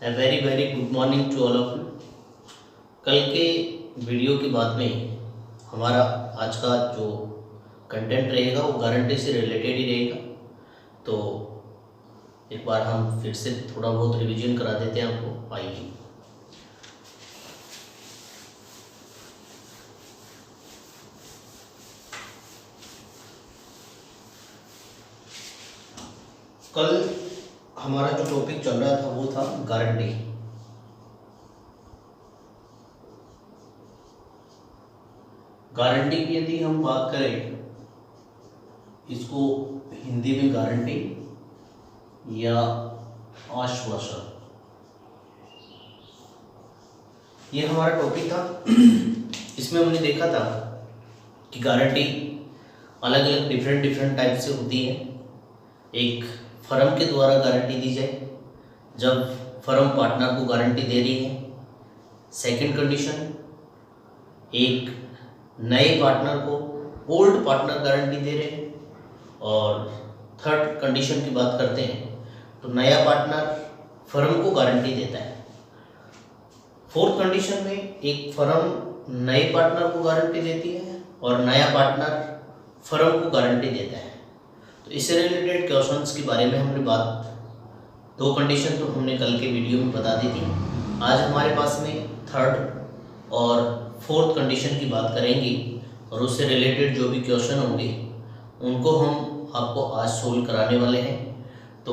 A very very good morning to all of you. कल के video के बाद में हमारा आज का जो कंटेंट रहेगा वो गारंटी से रिलेटेड ही रहेगा। तो एक बार हम फिर से थोड़ा बहुत रिवीजन करा देते हैं आपको। आइए, कल हमारा जो टॉपिक चल रहा था वो था गारंटी। गारंटी की यदि हम बात करें, इसको हिंदी में गारंटी या आश्वासन, ये हमारा टॉपिक था। इसमें हमने देखा था कि गारंटी अलग अलग डिफरेंट टाइप से होती है। एक फर्म के द्वारा गारंटी दी जाए जब फर्म पार्टनर को गारंटी दे रही है। सेकंड कंडीशन, एक नए पार्टनर को ओल्ड पार्टनर गारंटी दे रहे हैं। और थर्ड कंडीशन की बात करते हैं तो नया पार्टनर फर्म को गारंटी देता है। फोर्थ कंडीशन में एक फर्म नए पार्टनर को गारंटी देती है और नया पार्टनर फर्म को गारंटी देता है। तो इससे रिलेटेड क्वेश्चंस के बारे में हमने बात, दो कंडीशन तो हमने कल के वीडियो में बता दी थी। आज हमारे पास में थर्ड और फोर्थ कंडीशन की बात करेंगे और उससे रिलेटेड जो भी क्वेश्चन होंगे उनको हम आपको आज सोल्व कराने वाले हैं। तो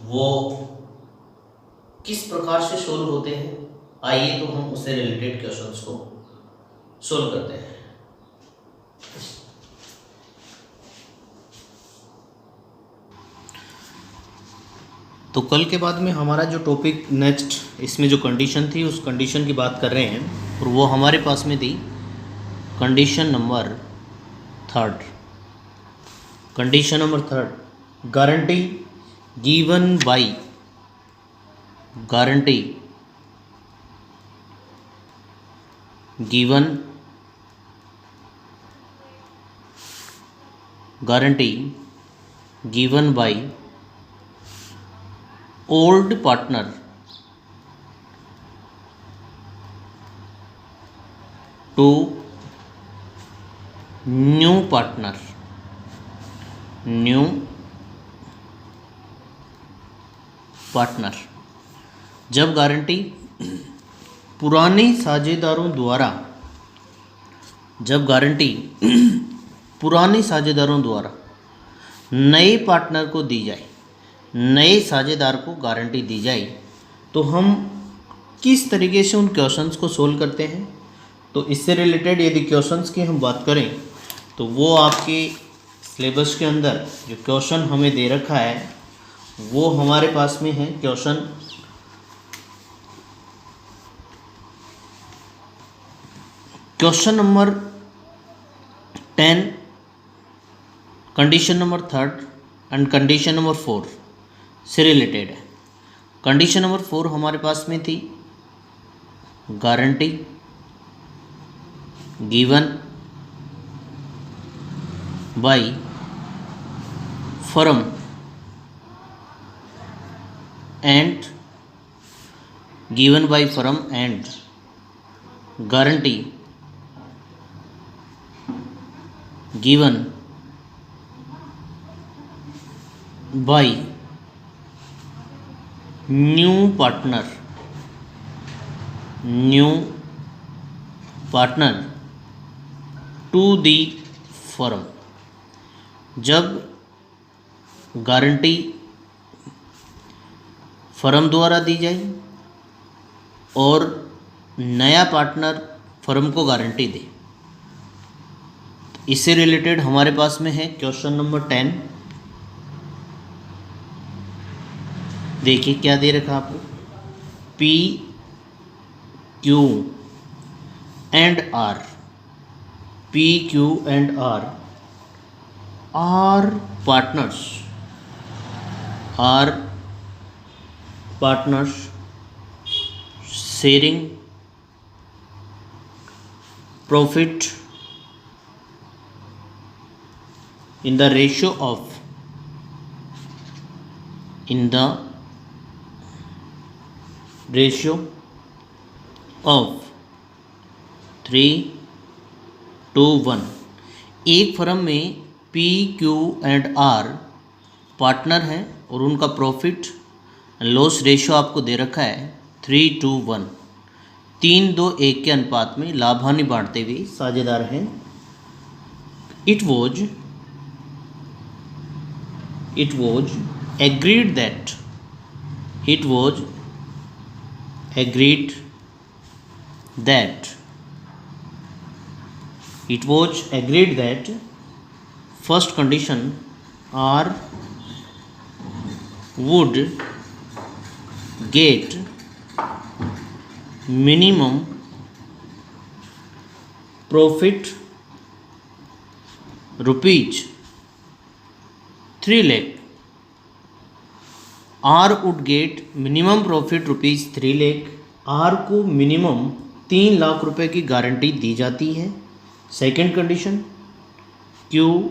वो किस प्रकार से सोल्व होते हैं, आइए तो हम उससे रिलेटेड क्वेश्चंस को सोल्व करते हैं। तो कल के बाद में हमारा जो टॉपिक नेक्स्ट, इसमें जो कंडीशन थी उस कंडीशन की बात कर रहे हैं और वो हमारे पास में थी condition number third. Condition number third, guarantee given by, guarantee given, guarantee given by old partner to new partner, new partner. जब गारंटी पुराने साझेदारों द्वारा, जब गारंटी पुराने साझेदारों द्वारा नए पार्टनर को दी जाए, नए साझेदार को गारंटी दी जाए, तो हम किस तरीके से उन क्वेश्चंस को सोल्व करते हैं। तो इससे रिलेटेड यदि क्वेश्चंस की हम बात करें तो वो आपके सिलेबस के अंदर जो क्वेश्चन हमें दे रखा है वो हमारे पास में है। Question number 10, condition number third and condition number 4 से रिलेटेड है। कंडीशन नंबर 4 हमारे पास में थी guarantee given by firm and, given by firm and guarantee given by new partner, new partner to the firm. जब गारंटी फर्म द्वारा दी जाए और नया पार्टनर फर्म को गारंटी दे। इससे रिलेटेड हमारे पास में है क्वेश्चन नंबर 10। देखिए क्या दे रखा आपको, P Q and R, P Q and R are partners, are partners sharing profit in the ratio of, in the ratio of 3:1। एक फर्म में P, Q and R partner हैं और उनका प्रॉफिट लॉस रेशियो आपको दे रखा है 3:1। 3:2:1 के अनुपात में लाभ हानि बांटते हुए साझेदार हैं। It was agreed that it was agreed that first condition R would get minimum profit rupees 3 lakh। R would get minimum profit rupees 3 lakh. R को मिनिमम 3 लाख रुपए की गारंटी दी जाती है। Second condition, Q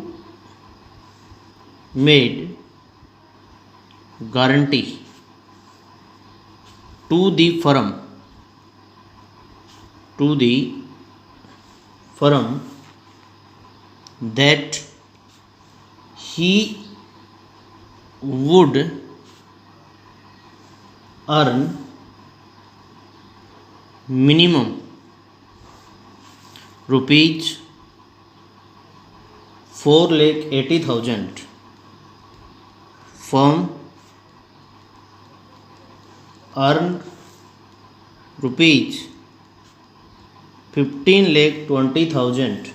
made guarantee to the firm that he would earn minimum rupees 4,80,000। firm earn rupees 15,20,000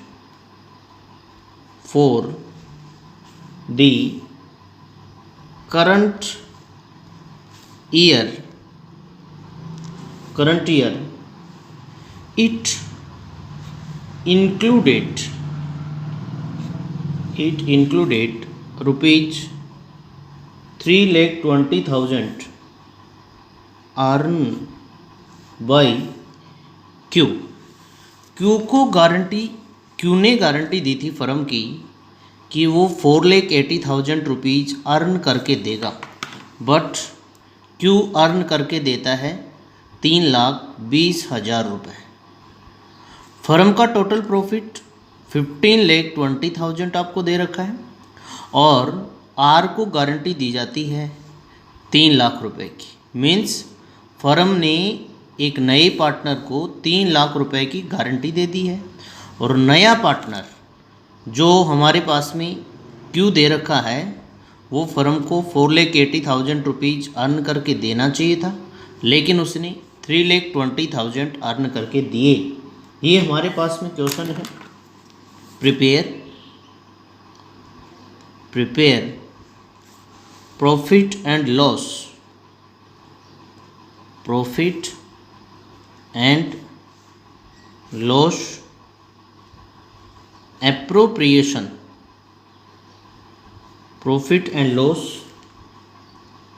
for the current year। It included rupees 3,20,000 earned by Q। Q ने guarantee दी थी firm की कि वो 4,80,000 rupees earn करके देगा, but Q earn करके देता है 3,20,000 रुपये। फर्म का टोटल प्रॉफिट 15,20,000 आपको दे रखा है और आर को गारंटी दी जाती है 3 लाख रुपए की। मीन्स फर्म ने एक नए पार्टनर को 3 लाख रुपए की गारंटी दे दी है और नया पार्टनर जो हमारे पास में क्यू दे रखा है वो फर्म को 4,80,000 रुपीज़ अर्न करके देना चाहिए था, लेकिन उसने 3,20,000 अर्न करके दिए। ये हमारे पास में क्वेश्चन है। Prepare profit and loss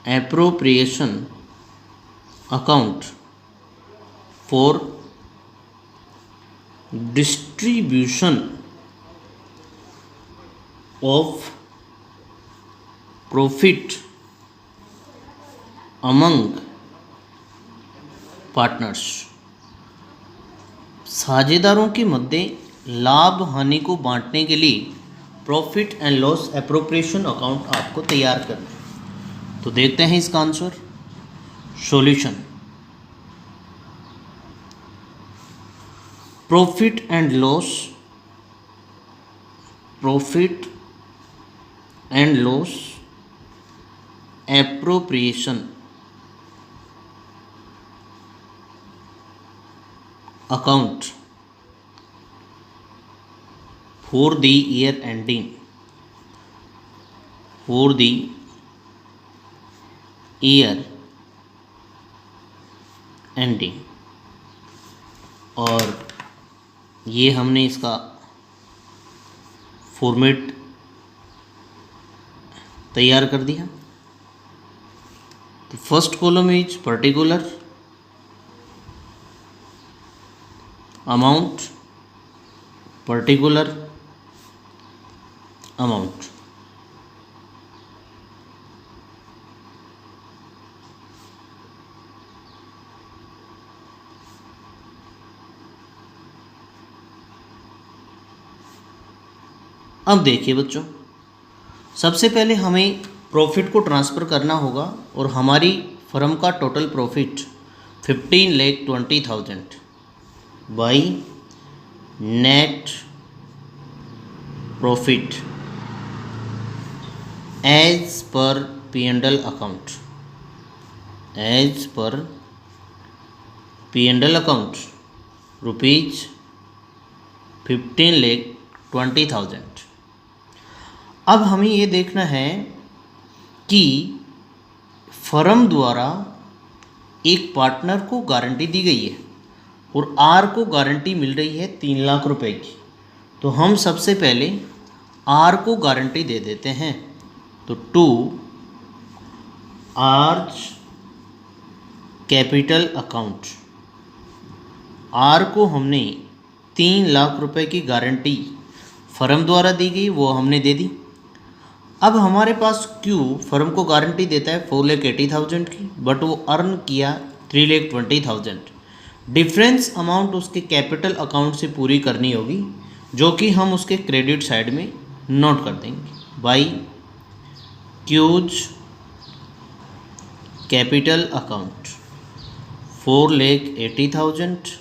appropriation account for distribution of profit among partners। साझेदारों के मध्य लाभ हानि को बांटने के लिए profit and loss appropriation account आपको तैयार करना है। तो देखते हैं इसका answer. Solution, profit and loss appropriation account for the year ending और ये हमने इसका फॉर्मेट तैयार कर दिया। तो first column is particular amount, अब देखिए बच्चों, सबसे पहले हमें प्रॉफिट को ट्रांसफ़र करना होगा और हमारी फर्म का total profit 15,20,000 by net profit as per P&L account, as per P&L account rupees 15,20,000। अब हमें ये देखना है कि फर्म द्वारा एक पार्टनर को गारंटी दी गई है और आर को गारंटी मिल रही है 3 लाख रुपए की। तो हम सबसे पहले आर को गारंटी दे देते हैं। तो to R's capital account, R को हमने 3 लाख रुपए की गारंटी फर्म द्वारा दी गई, वो हमने दे दी। अब हमारे पास क्यू फर्म को गारंटी देता है 4,80,000 की, बट वो अर्न किया 3,20,000। डिफरेंस अमाउंट उसके कैपिटल अकाउंट से पूरी करनी होगी, जो कि हम उसके क्रेडिट साइड में नोट कर देंगे by Q's capital account 4,80,000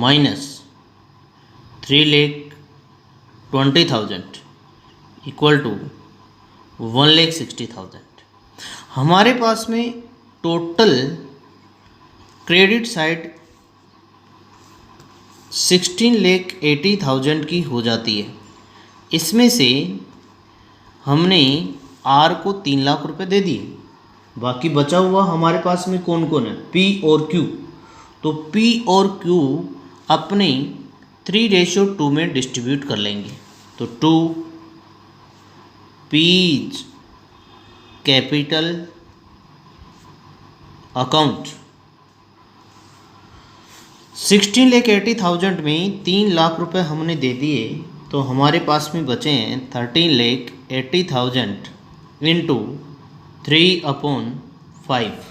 minus 3,20,000 equal to 1,60,000। हमारे पास में टोटल क्रेडिट साइड 16,80,000 की हो जाती है। इसमें से हमने आर को 3 लाख रुपए दे दिए, बाकी बचा हुआ हमारे पास में कौन कौन है, पी और क्यू। तो पी और क्यू अपने 3:2 में डिस्ट्रीब्यूट कर लेंगे। तो 2 पीज कैपिटल अकाउंट 16,80,000 में 3 लाख रुपए हमने दे दिए, तो हमारे पास में बचे हैं 13,80,000 इंटू 3/5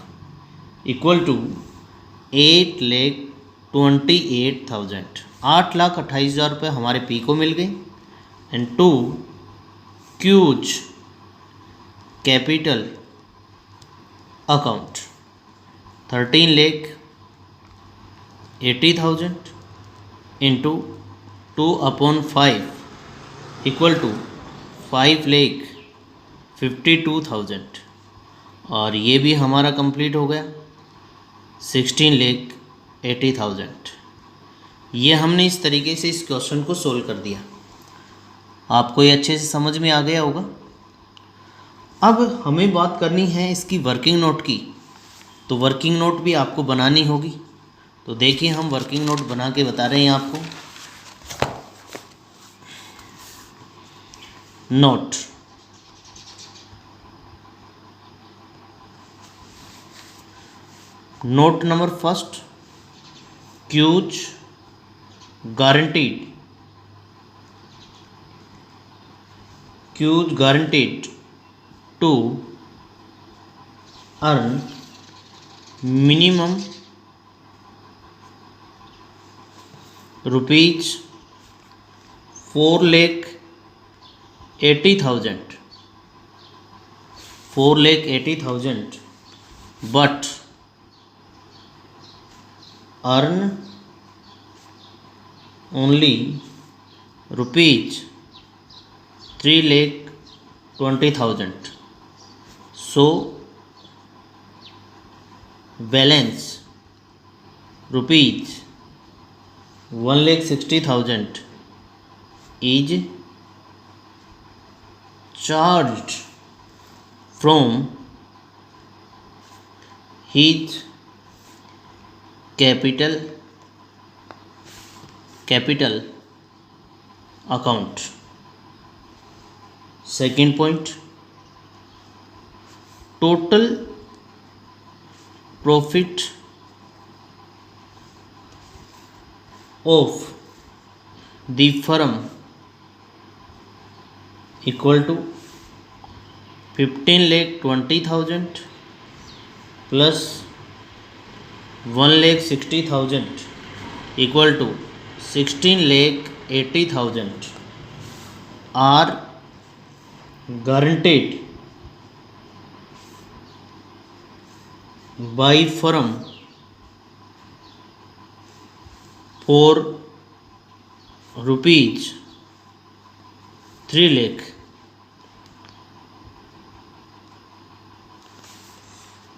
इक्वल टू 8,28,000। 8,28,000 रुपये हमारे पी को मिल गए। And to Q's capital account 13,80,000 into 2/5 equal to 5,52,000, और ये भी हमारा कंप्लीट हो गया 16,80,000। ये हमने इस तरीके से इस क्वेश्चन को सोल्व कर दिया। आपको ये अच्छे से समझ में आ गया होगा। अब हमें बात करनी है इसकी वर्किंग नोट की। तो वर्किंग नोट भी आपको बनानी होगी। तो देखिए हम वर्किंग नोट बना के बता रहे हैं आपको। Note note number first, Q's guaranteed to earn minimum rupees 4,80,000 but earn only rupees 3,20,000. So balance rupees 1,60,000 is charged from his capital account. Second point, total profit of the firm equal to 15,20,000 plus 1,60,000 equal to 16,80,000 are guaranteed by firm for rupees 3 lakh.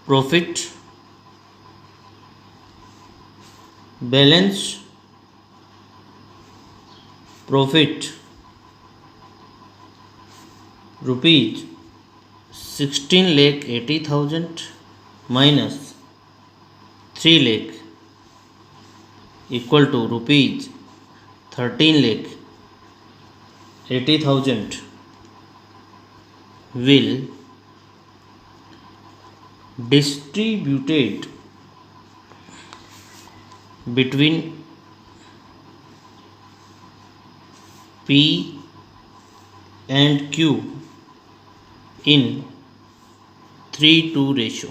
Profit balance profit rupees 16 lakh 80,000 minus 3 lakh equal to rupees 13 lakh 80,000 will distributed between P and Q in 3:2 ratio.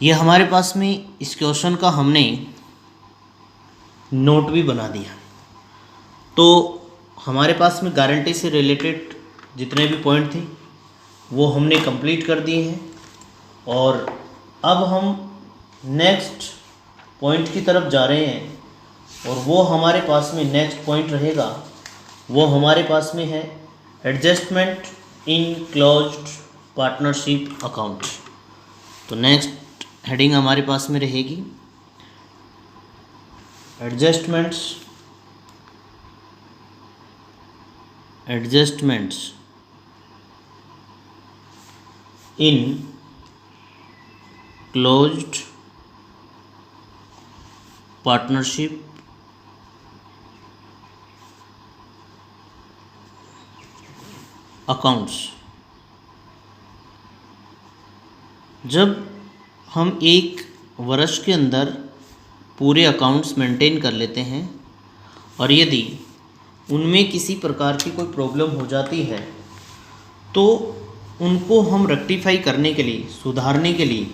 ये हमारे पास में इस question का हमने note भी बना दिया. तो हमारे पास में गारंटी से रिलेटेड जितने भी पॉइंट थे वो हमने कंप्लीट कर दिए हैं. और अब हम नेक्स्ट पॉइंट की तरफ जा रहे हैं. और वो हमारे पास में नेक्स्ट पॉइंट रहेगा, वो हमारे पास में है adjustment in closed partnership account. तो नेक्स्ट हेडिंग हमारे पास में रहेगी एडजस्टमेंट्स इन क्लोज्ड पार्टनरशिप अकाउंट्स. जब हम एक वर्ष के अंदर पूरे अकाउंट्स मेंटेन कर लेते हैं और यदि उनमें किसी प्रकार की कोई प्रॉब्लम हो जाती है तो उनको हम रेक्टिफाई करने के लिए, सुधारने के लिए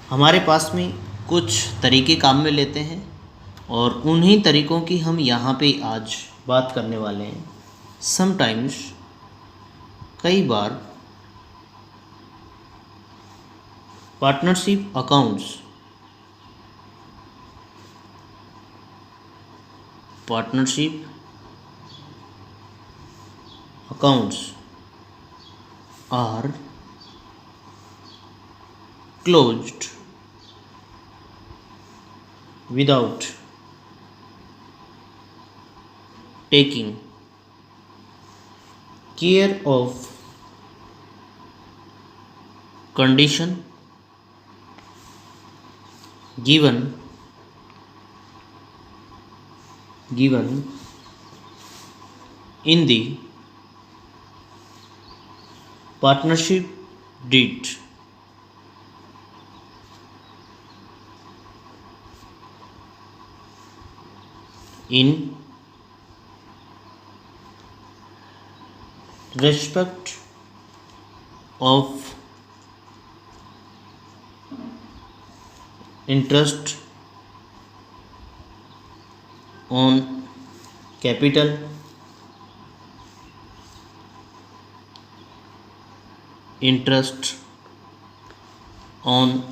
हमारे पास में कुछ तरीके काम में लेते हैं. और उन्हीं तरीक़ों की हम यहाँ पे आज बात करने वाले हैं. समटाइम्स कई बार partnership accounts are closed without taking care of condition given in the partnership deed. In respect of interest on capital, interest on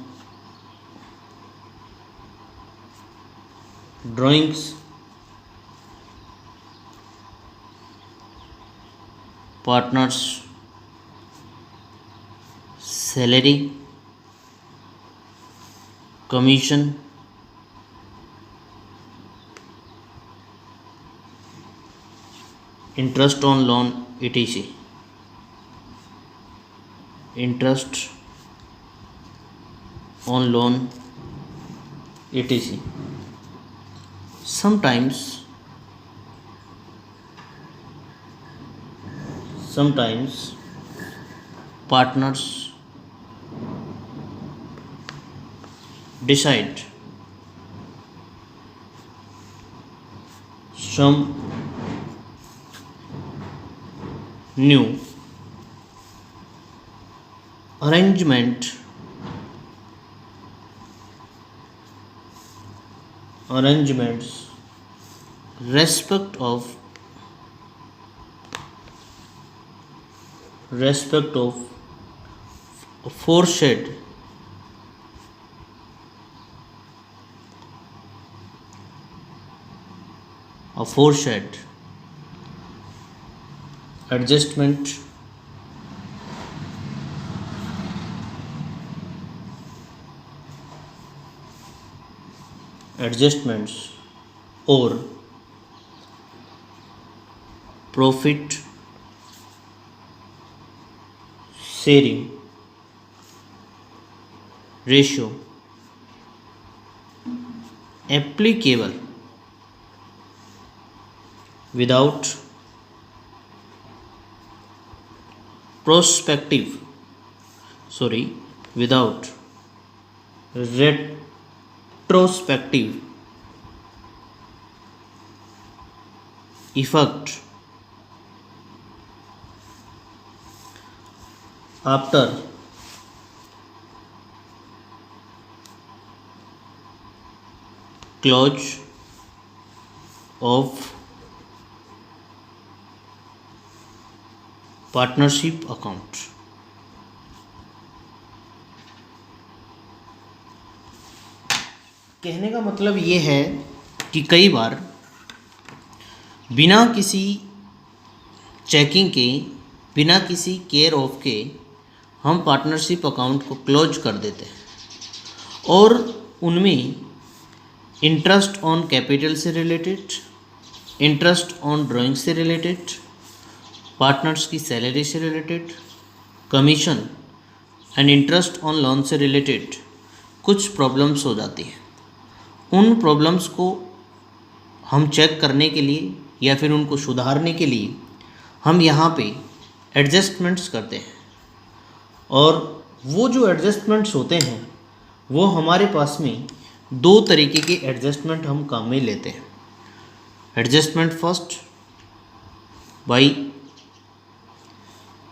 drawings, partners salary, commission, interest on loan etc. Interest on loan etc. Sometimes partners decide some new arrangements respect of respect of aforesaid adjustment adjustments or profit sharing ratio applicable without without retrospective effect after close of partnership account. कहने का मतलब ये है कि कई बार बिना किसी checking के, बिना किसी केयर ऑफ के हम पार्टनरशिप अकाउंट को क्लोज कर देते हैं और उनमें इंटरेस्ट ऑन कैपिटल से रिलेटेड, इंटरेस्ट ऑन ड्राइंग से रिलेटेड, पार्टनर्स की सैलरी से related, commission and interest on loan से रिलेटेड कुछ प्रॉब्लम्स हो जाती हैं। उन प्रॉब्लम्स को हम चेक करने के लिए या फिर उनको सुधारने के लिए हम यहाँ पे एडजस्टमेंट्स करते हैं और वो जो एडजस्टमेंट्स होते हैं वो हमारे पास में दो तरीके के एडजस्टमेंट हम काम में लेते हैं। Adjustment first by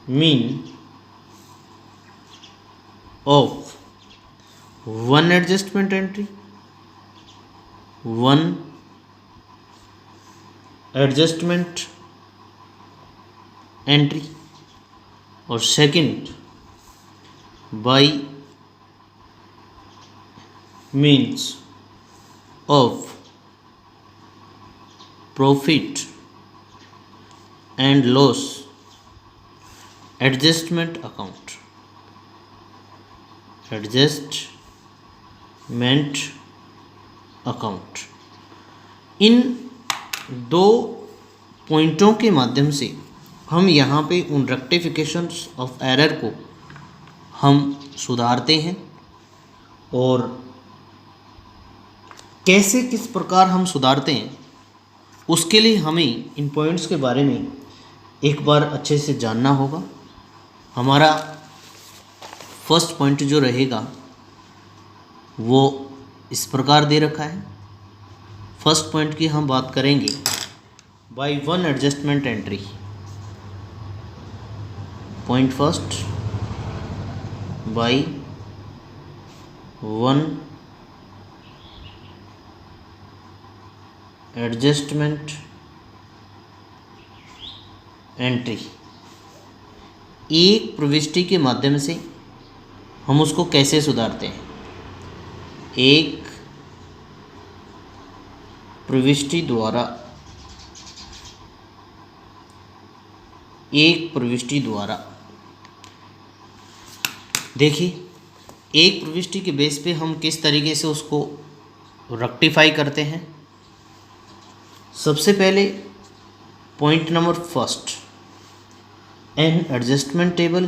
mean of one adjustment entry, one adjustment entry, और second by means of profit and loss adjustment account. Adjustment account, इन दो पॉइंटों के माध्यम से हम यहाँ पे उन रेक्टिफिकेशंस ऑफ एरर को हम सुधारते हैं। और कैसे, किस प्रकार हम सुधारते हैं उसके लिए हमें इन पॉइंट्स के बारे में एक बार अच्छे से जानना होगा। हमारा फर्स्ट पॉइंट जो रहेगा वो इस प्रकार दे रखा है। फर्स्ट पॉइंट की हम बात करेंगे by one adjustment entry. Point first, by one adjustment entry. एक प्रविष्टि के माध्यम से हम उसको कैसे सुधारते हैं। एक प्रविष्टि द्वारा देखिए, एक प्रविष्टि के बेस पे हम किस तरीके से उसको रेक्टिफाई करते हैं। सबसे पहले point number first, an adjustment table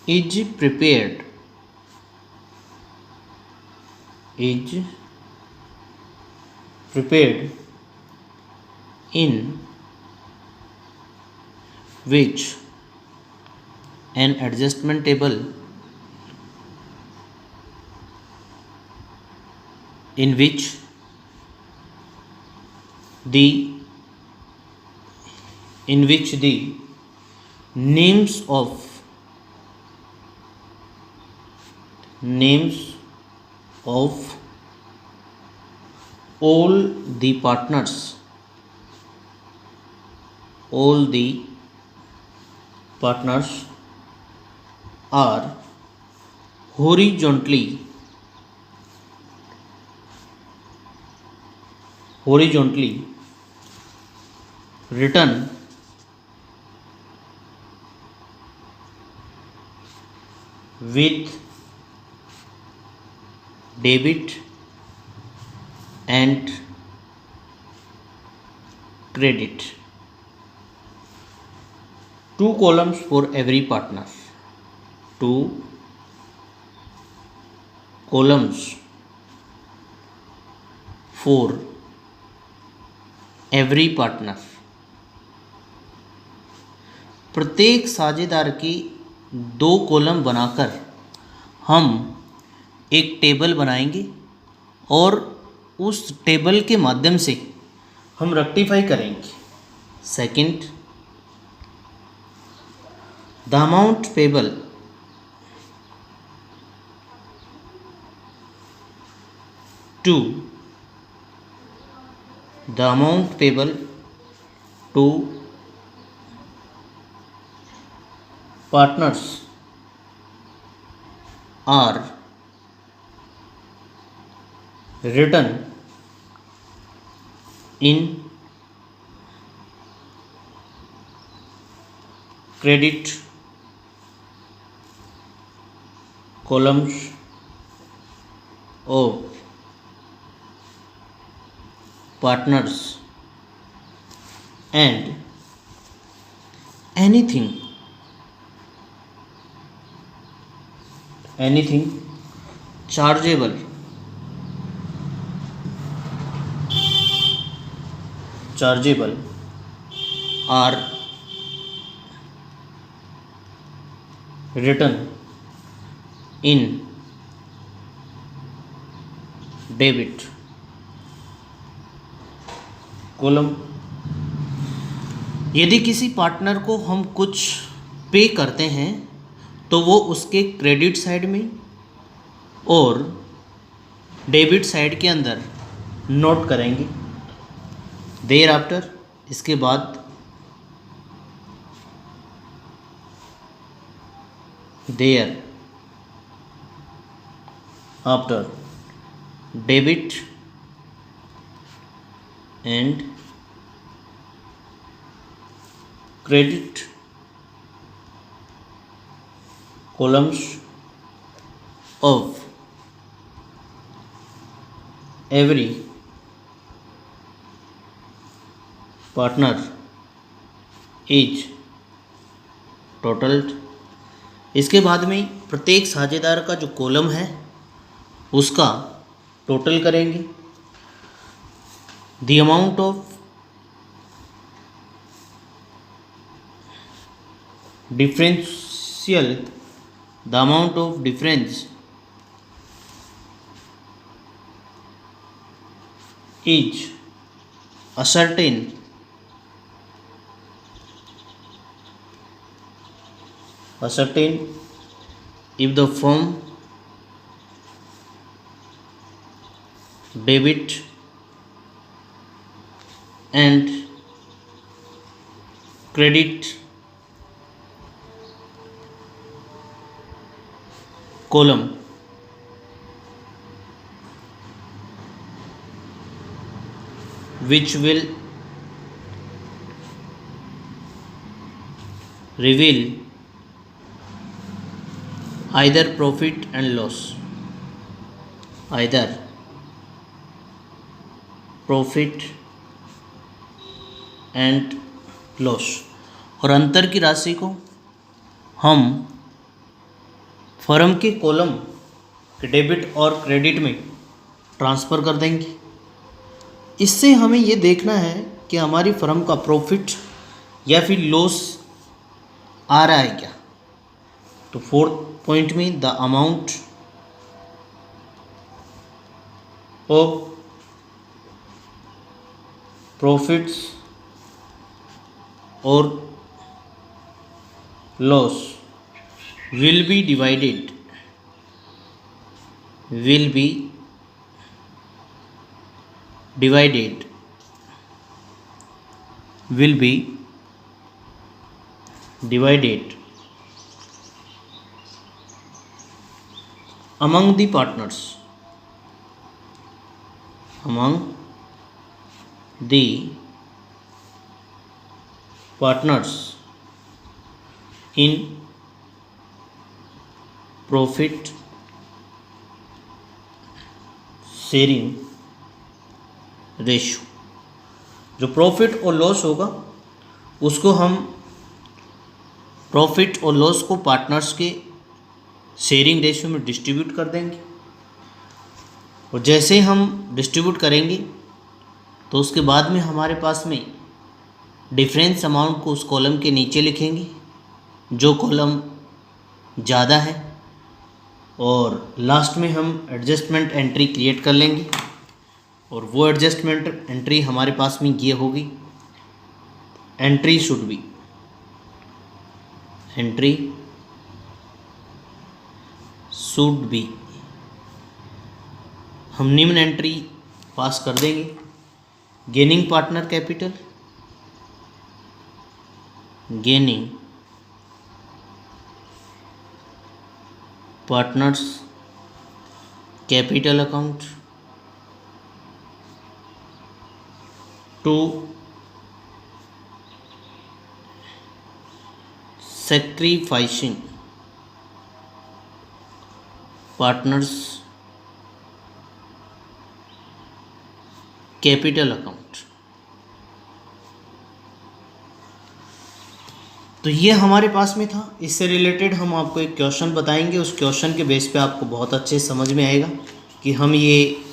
is prepared in which an adjustment table in which the names of all the partners, all the partners are horizontally written with debit and credit. Two columns for every partner. Two columns for every partner. प्रत्येक साझेदार की दो column बनाकर हम एक table बनाएंगे और उस टेबल के माध्यम से हम रेक्टिफाई करेंगे. Second, the amount payable to partners are written in credit columns of partners, and anything chargeable are written in debit column. यदि किसी पार्टनर को हम कुछ पे करते हैं तो वो उसके क्रेडिट साइड में और डेबिट साइड के अंदर नोट करेंगे. देयर आफ्टर, इसके बाद thereafter debit and credit columns of every partner is totaled. इसके बाद में प्रत्येक साझेदार का जो कॉलम है उसका टोटल करेंगे. The amount of difference is ascertained if the firm debit and credit column which will reveal either profit and loss, either profit and loss, और अंतर की राशि को हम फर्म के कॉलम के डेबिट और क्रेडिट में ट्रांसफ़र कर देंगे. इससे हमें ये देखना है कि हमारी फर्म का प्रॉफिट या फिर लॉस आ रहा है क्या. तो फोर्थ पॉइंट में द अमाउंट ऑफ प्रॉफिट्स और loss will be divided will be divided among the partners, among the partners in profit sharing ratio. जो प्रॉफिट और लॉस होगा उसको हम प्रॉफिट और लॉस को पार्टनर्स के शेयरिंग रेशियो में डिस्ट्रीब्यूट कर देंगे, और जैसे हम डिस्ट्रीब्यूट करेंगे तो उसके बाद में हमारे पास में डिफरेंस अमाउंट को उस कॉलम के नीचे लिखेंगे जो कॉलम ज़्यादा है, और लास्ट में हम एडजस्टमेंट एंट्री क्रिएट कर लेंगे, और वो एडजस्टमेंट एंट्री हमारे पास में ये होगी, entry should be, entry should be, हम निम्न एंट्री पास कर देंगे। Gaining partner capital, gaining partners capital account to sacrificing partners capital account. तो ये हमारे पास में था। इससे रिलेटेड हम आपको एक क्वेश्चन बताएंगे, उस क्वेश्चन के बेस पे आपको बहुत अच्छे समझ में आएगा कि हम ये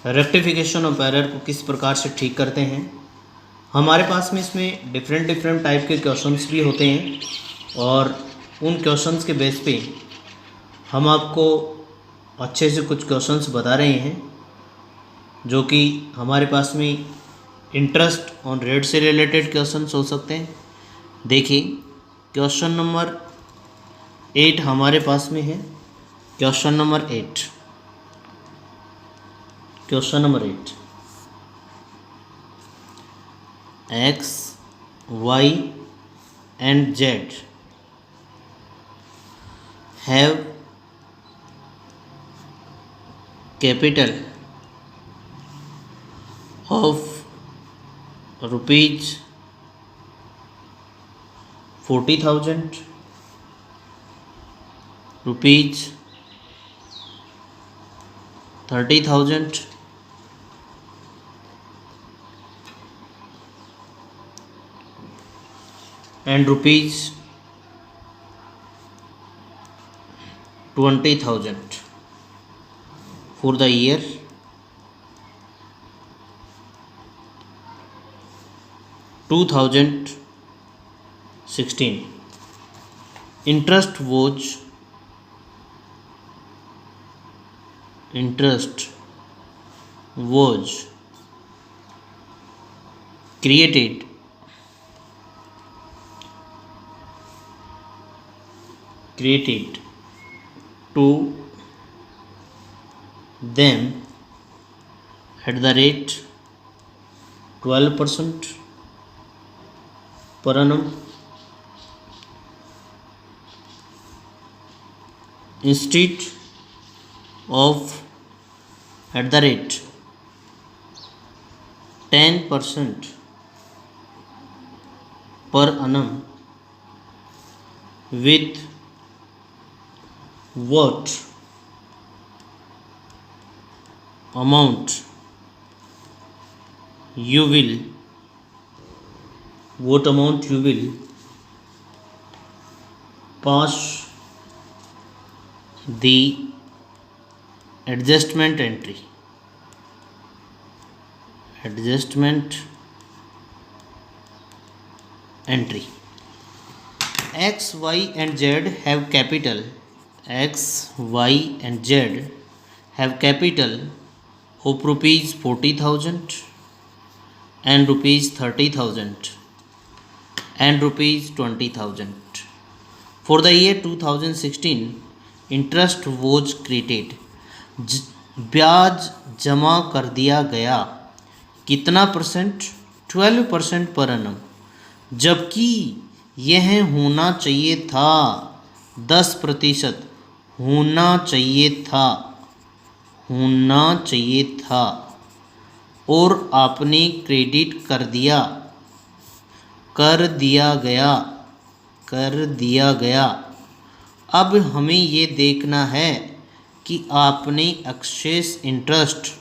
रेक्टिफिकेशन ऑफ एरर को किस प्रकार से ठीक करते हैं। हमारे पास में इसमें डिफरेंट टाइप के क्वेश्चंस भी होते हैं, और उन क्वेश्चंस के बेस पे हम आपको अच्छे से कुछ क्वेश्चंस बता रहे हैं जो कि हमारे पास में इंटरेस्ट ऑन रेट से रिलेटेड क्वेश्चंस हो सकते हैं। देखिए क्वेश्चन नंबर 8 हमारे पास में है। Question number 8, question number 8, X, Y and Z have capital of rupees 40,000, rupees 30,000, and rupees 20,000 for the year 2016. Interest was created to them at the rate 12% per annum instead of at the rate 10% per annum, with what amount you will pass the adjustment entry. X, Y and Z have capital. X, Y and Z have capital of rupees 40,000 and rupees 30,000 and rupees 20,000. For the year 2016, interest was created. ब्याज जमा कर दिया गया। कितना percent? 12% पर annum, जबकि यह होना चाहिए था 10%। होना चाहिए था, होना चाहिए था, और आपने क्रेडिट कर दिया, कर दिया गया, कर दिया गया। अब हमें ये देखना है कि आपने एक्सेस इंटरेस्ट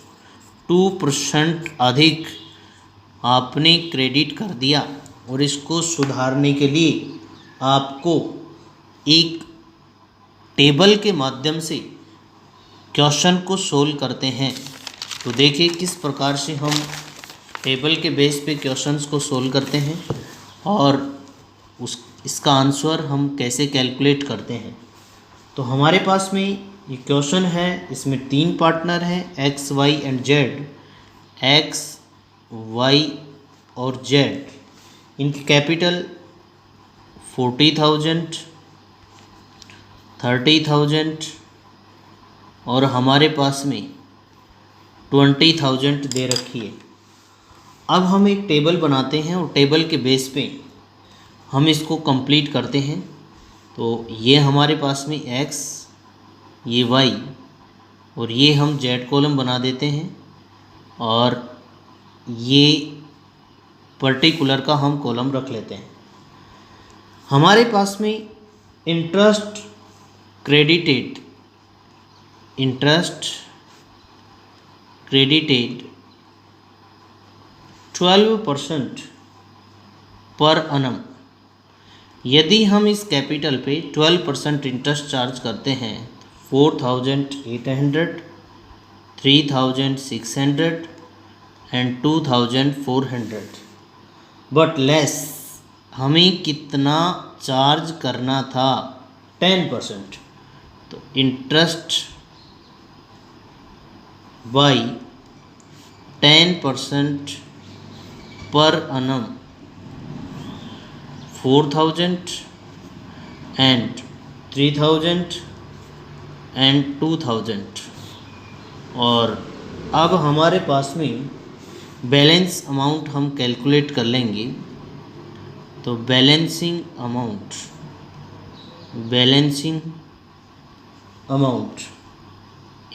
2% अधिक आपने क्रेडिट कर दिया, और इसको सुधारने के लिए आपको एक टेबल के माध्यम से क्वेश्चन को सोल्व करते हैं। तो देखिए किस प्रकार से हम टेबल के बेस पे क्वेश्चंस को सोल्व करते हैं और इसका आंसर हम कैसे कैलकुलेट करते हैं। तो हमारे पास में ये क्वेश्चन है, इसमें 3 पार्टनर हैं, X Y and Z. X Y और जेड, इनकी कैपिटल 40,000, 30,000 और हमारे पास में 20,000 दे रखी है। अब हम एक टेबल बनाते हैं और टेबल के बेस पे हम इसको कंप्लीट करते हैं। तो ये हमारे पास में x, ये y और ये हम z कॉलम बना देते हैं, और ये पर्टिकुलर का हम कॉलम रख लेते हैं। हमारे पास में इंटरेस्ट क्रेडिटेड, इंटरेस्ट क्रेडिटेड 12% पर annum। यदि हम इस कैपिटल पे 12% इंटरेस्ट चार्ज करते हैं, 4,800, 3,600 एंड 2,400, बट लेस हमें कितना चार्ज करना था? 10%। तो इंटरेस्ट बाई 10% पर annum 4,000 एंड 3,000 एंड 2,000। और अब हमारे पास में बैलेंस अमाउंट हम कैलकुलेट कर लेंगे। तो बैलेंसिंग अमाउंट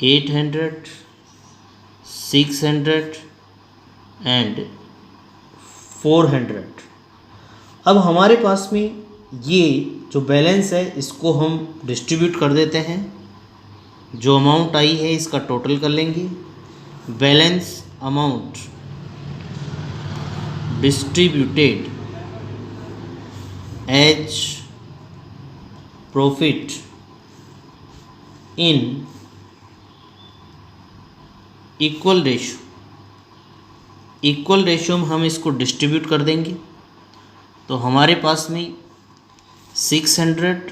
800, 600 एंड 400। अब हमारे पास में ये जो बैलेंस है इसको हम डिस्ट्रीब्यूट कर देते हैं। जो अमाउंट आई है इसका टोटल कर लेंगे। Balance amount distributed as profit in equal ratio, equal ratio में हम इसको डिस्ट्रीब्यूट कर देंगे। तो हमारे पास में 600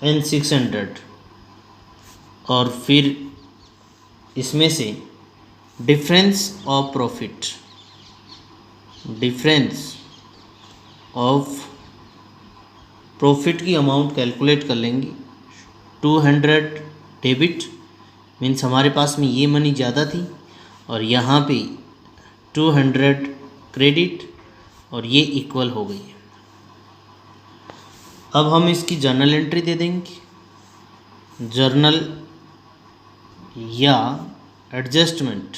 एंड 600, और फिर इसमें से difference of profit, difference of profit की अमाउंट कैलकुलेट कर लेंगे। 200 डेबिट मीन्स हमारे पास में ये मनी ज़्यादा थी, और यहाँ पे 200 क्रेडिट, और ये इक्वल हो गई। अब हम इसकी जर्नल एंट्री दे देंगे। जर्नल या एडजस्टमेंट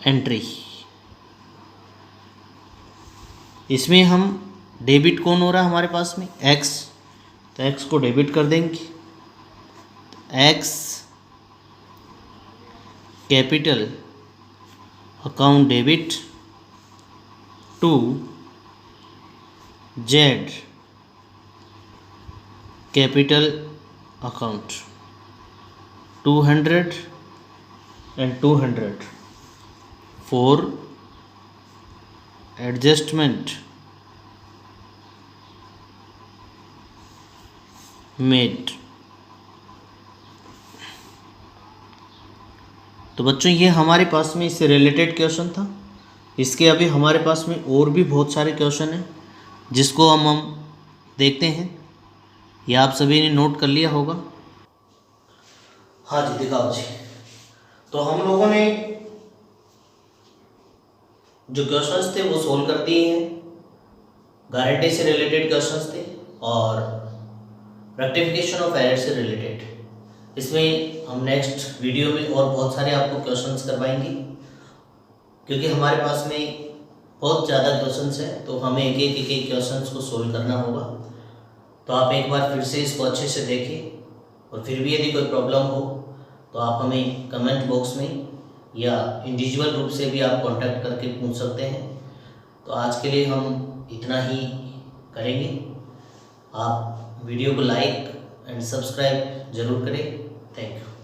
एंट्री, इसमें हम डेबिट कौन हो रहा है हमारे पास में? x, तो x को डेबिट कर देंगे। x capital account debit to z capital account 200 and 200 for adjustment made. तो बच्चों ये हमारे पास में इससे रिलेटेड क्वेश्चन था। इसके अभी हमारे पास में और भी बहुत सारे क्वेश्चन हैं, जिसको हम देखते हैं। ये आप सभी ने नोट कर लिया होगा। हाँ जी, दिखाओ जी। तो हम लोगों ने जो क्वेश्चंस थे वो सोल्व कर दिए हैं। गारंटी से रिलेटेड क्वेश्चंस थे और रेक्टिफिकेशन ऑफ एरर से रिलेटेड। इसमें हम नेक्स्ट वीडियो में और बहुत सारे आपको क्वेश्चंस करवाएंगे, क्योंकि हमारे पास में बहुत ज़्यादा क्वेश्चंस हैं, तो हमें एक क्वेश्चंस को सोल्व करना होगा। तो आप एक बार फिर से इसको अच्छे से देखें, और फिर भी यदि कोई प्रॉब्लम हो तो आप हमें कमेंट बॉक्स में या इंडिविजुअल रूप से भी आप कांटेक्ट करके पूछ सकते हैं। तो आज के लिए हम इतना ही करेंगे। आप वीडियो को लाइक एंड सब्सक्राइब ज़रूर करें। Thank you.